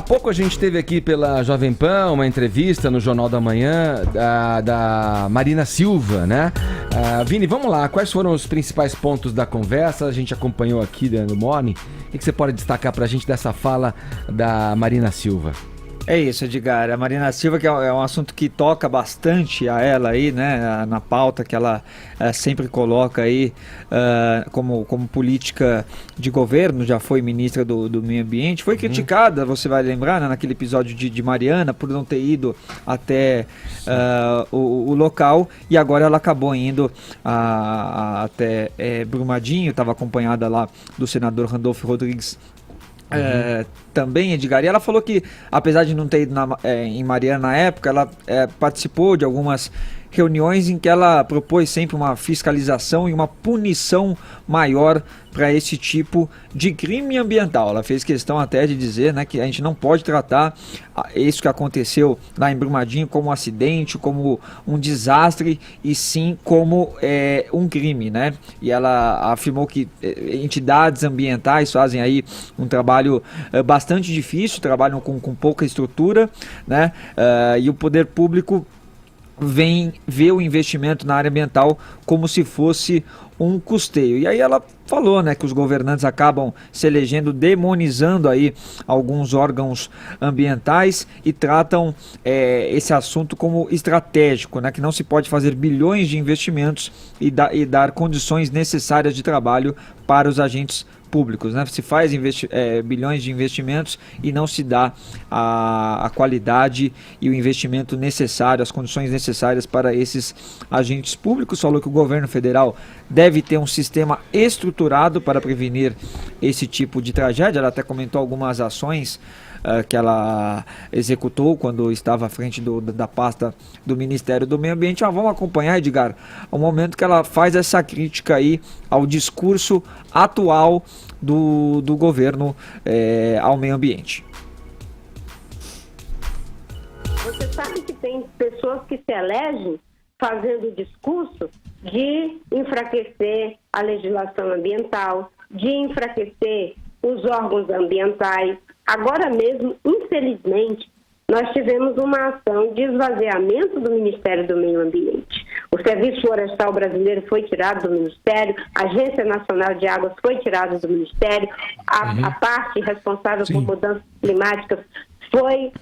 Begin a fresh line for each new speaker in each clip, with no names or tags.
pouco a gente teve aqui pela Jovem Pan uma entrevista no Jornal da Manhã da Marina Silva, né? Vini, vamos lá, quais foram os principais pontos da conversa? A gente acompanhou aqui no Morning. O que você pode destacar pra gente dessa fala da Marina Silva?
É isso, Edgar. A Marina Silva, que é um assunto que toca bastante a ela aí, né, na pauta que ela sempre coloca aí como política de governo, já foi ministra do Meio Ambiente, foi criticada, você vai lembrar, né, naquele episódio de Mariana, por não ter ido até o local, e agora ela acabou indo até Brumadinho, estava acompanhada lá do senador Randolfo Rodrigues, também, Edgar, e ela falou que, apesar de não ter ido em Mariana na época, ela participou de algumas reuniões em que ela propôs sempre uma fiscalização e uma punição maior para esse tipo de crime ambiental. Ela fez questão até de dizer, né, que a gente não pode tratar isso que aconteceu lá em Brumadinho como um acidente, como um desastre, e sim como um crime, né? E ela afirmou que entidades ambientais fazem aí um trabalho bastante difícil, trabalham com pouca estrutura, né? E o poder público vê o investimento na área ambiental como se fosse um custeio. E aí ela falou, né, que os governantes acabam se elegendo demonizando aí alguns órgãos ambientais e tratam esse assunto como estratégico, né, que não se pode fazer bilhões de investimentos e dar condições necessárias de trabalho para os agentes públicos, né? Se faz bilhões de investimentos e não se dá a qualidade e o investimento necessário, as condições necessárias para esses agentes públicos. Falou que o governo federal deve ter um sistema estruturado para prevenir esse tipo de tragédia. Ela até comentou algumas ações que ela executou quando estava à frente da pasta do Ministério do Meio Ambiente. Vamos acompanhar, Edgar, o momento que ela faz essa crítica aí ao discurso atual do governo ao meio ambiente.
Você sabe que tem pessoas que se elegem fazendo o discurso de enfraquecer a legislação ambiental, de enfraquecer os órgãos ambientais. Agora mesmo, infelizmente, nós tivemos uma ação de esvaziamento do Ministério do Meio Ambiente. O Serviço Florestal Brasileiro foi tirado do Ministério, a Agência Nacional de Águas foi tirada do Ministério, a parte responsável por mudanças climáticas foi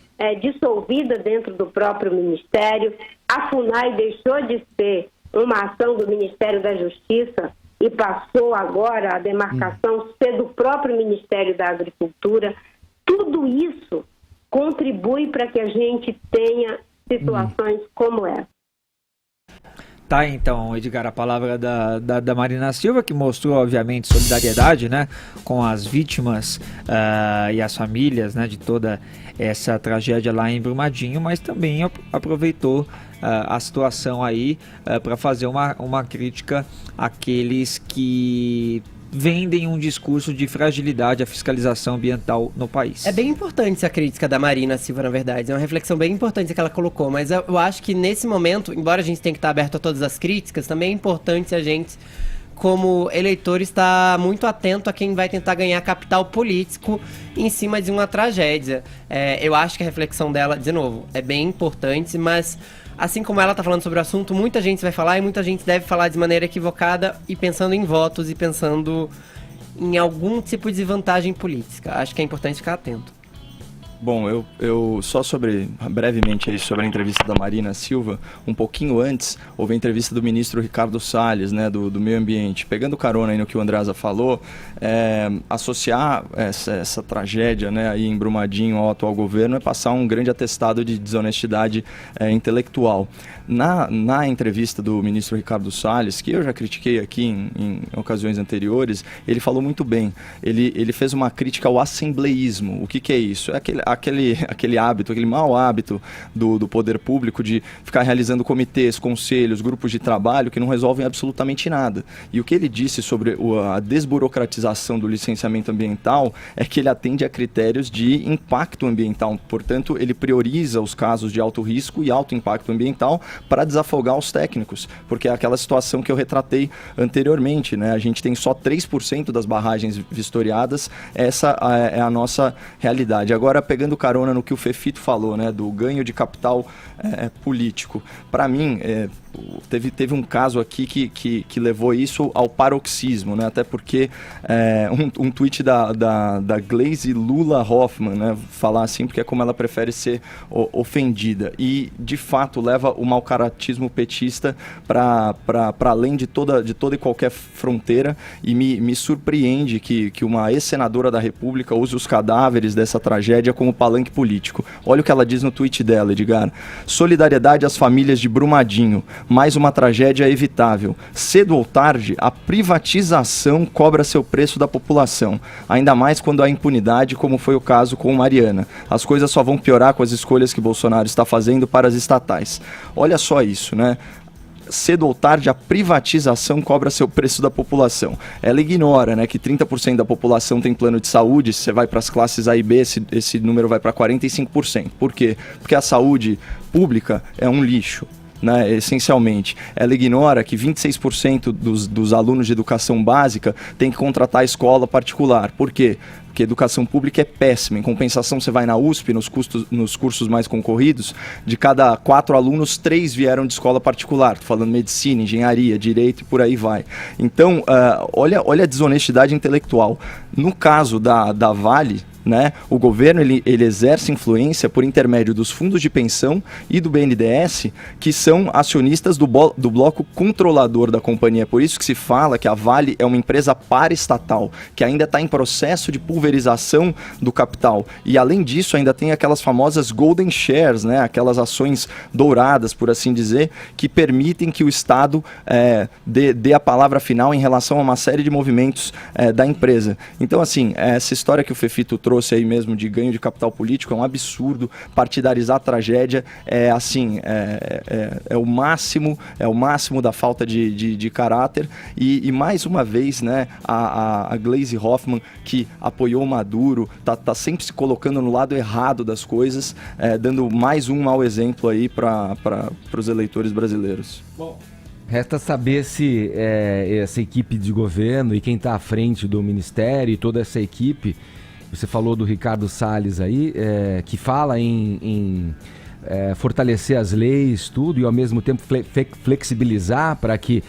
dissolvida dentro do próprio Ministério. A FUNAI deixou de ser uma ação do Ministério da Justiça e passou agora a demarcação ser do próprio Ministério da Agricultura. Tudo isso contribui para que a gente tenha situações como essa.
Tá, então, Edgar, a palavra da Marina Silva, que mostrou, obviamente, solidariedade, né, com as vítimas e as famílias, né, de toda essa tragédia lá em Brumadinho, mas também aproveitou a situação aí para fazer uma crítica àqueles que vendem um discurso de fragilidade à fiscalização ambiental no país.
É bem importante essa crítica da Marina Silva, na verdade. É uma reflexão bem importante que ela colocou, mas eu acho que nesse momento, embora a gente tenha que estar aberto a todas as críticas, também é importante a gente, como eleitor, estar muito atento a quem vai tentar ganhar capital político em cima de uma tragédia. Eu acho que a reflexão dela, de novo, é bem importante, mas assim como ela está falando sobre o assunto, muita gente vai falar e muita gente deve falar de maneira equivocada e pensando em votos e pensando em algum tipo de vantagem política. Acho que é importante ficar atento.
Bom, eu só brevemente aí sobre a entrevista da Marina Silva, um pouquinho antes, houve a entrevista do ministro Ricardo Salles, né, do Meio Ambiente. Pegando carona aí no que o Andreasa falou, associar essa tragédia, né, aí em Brumadinho ao atual governo é passar um grande atestado de desonestidade intelectual. Na entrevista do ministro Ricardo Salles, que eu já critiquei aqui em ocasiões anteriores, ele falou muito bem. Ele fez uma crítica ao assembleísmo. O que é isso? É aquele hábito, aquele mau hábito do poder público de ficar realizando comitês, conselhos, grupos de trabalho que não resolvem absolutamente nada. E o que ele disse sobre a desburocratização do licenciamento ambiental é que ele atende a critérios de impacto ambiental. Portanto, ele prioriza os casos de alto risco e alto impacto ambiental para desafogar os técnicos, porque é aquela situação que eu retratei anteriormente, né? A gente tem só 3% das barragens vistoriadas, essa é a nossa realidade. Agora, pegando carona no que o Fefito falou, né, do ganho de capital político. Para mim, teve um caso aqui que levou isso ao paroxismo, né, até porque um tweet da Glaze Lula Hoffman, né, falar assim porque é como ela prefere ser ofendida, e de fato leva o malcaratismo petista para além de toda e qualquer fronteira, e me surpreende que uma ex-senadora da República use os cadáveres dessa tragédia como palanque político. Olha o que ela diz no tweet dela, Edgar: solidariedade às famílias de Brumadinho, mais uma tragédia evitável. Cedo ou tarde, a privatização cobra seu preço da população, ainda mais quando há impunidade, como foi o caso com Mariana. As coisas só vão piorar com as escolhas que Bolsonaro está fazendo para as estatais. Olha só isso, né? Cedo ou tarde, a privatização cobra seu preço da população. Ela ignora, né, que 30% da população tem plano de saúde. Se você vai para as classes A e B, esse número vai para 45%. Por quê? Porque a saúde pública é um lixo, né, essencialmente. Ela ignora que 26% dos alunos de educação básica têm que contratar a escola particular. Por quê? Porque educação pública é péssima. Em compensação, você vai na USP, nos cursos mais concorridos, de cada 4 alunos, 3 vieram de escola particular. Estou falando medicina, engenharia, direito e por aí vai. Então, olha a desonestidade intelectual. No caso da Vale, né, o governo ele exerce influência por intermédio dos fundos de pensão e do BNDES, que são acionistas do bloco controlador da companhia. Por isso que se fala que a Vale é uma empresa paraestatal, que ainda está em processo de pulverização do capital. E além disso, ainda tem aquelas famosas golden shares, né, aquelas ações douradas, por assim dizer, que permitem que o Estado dê a palavra final em relação a uma série de movimentos da empresa. Então, assim, essa história que o Fefito trouxe aí mesmo de ganho de capital político é um absurdo. Partidarizar a tragédia é o máximo da falta de caráter, e mais uma vez, né, a Glaze Hoffman, que apoiou o Maduro, tá sempre se colocando no lado errado das coisas, dando mais um mau exemplo aí para os eleitores brasileiros.
Bom, resta saber se essa equipe de governo e quem está à frente do ministério e toda essa equipe. Você falou do Ricardo Salles aí, que fala em fortalecer as leis, tudo, e ao mesmo tempo flexibilizar para que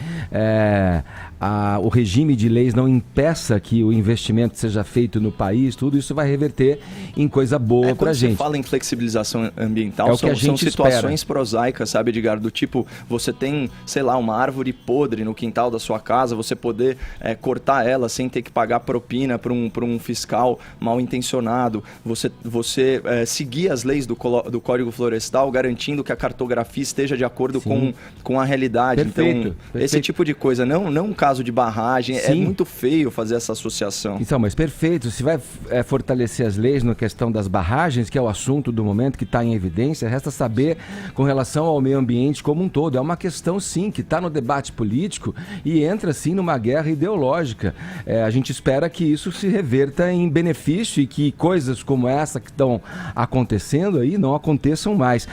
o regime de leis não impeça que o investimento seja feito no país. Tudo isso vai reverter em coisa boa para a gente.
Quando você fala em flexibilização ambiental,
são
situações prosaicas, sabe, Edgar? Do tipo, você tem, sei lá, uma árvore podre no quintal da sua casa, você poder cortar ela sem ter que pagar propina para um fiscal mal intencionado, você seguir as leis do Código Florestal, garantindo que a cartografia esteja de acordo com a realidade.
Perfeito.
Esse tipo de coisa, não um caso de barragem. Sim. É muito feio fazer essa associação.
Então, mas perfeito. Se vai fortalecer as leis na questão das barragens, que é o assunto do momento que está em evidência, resta saber com relação ao meio ambiente como um todo. É uma questão, sim, que está no debate político e entra, sim, numa guerra ideológica. A gente espera que isso se reverta em benefício e que coisas como essa que estão acontecendo aí não aconteçam mais.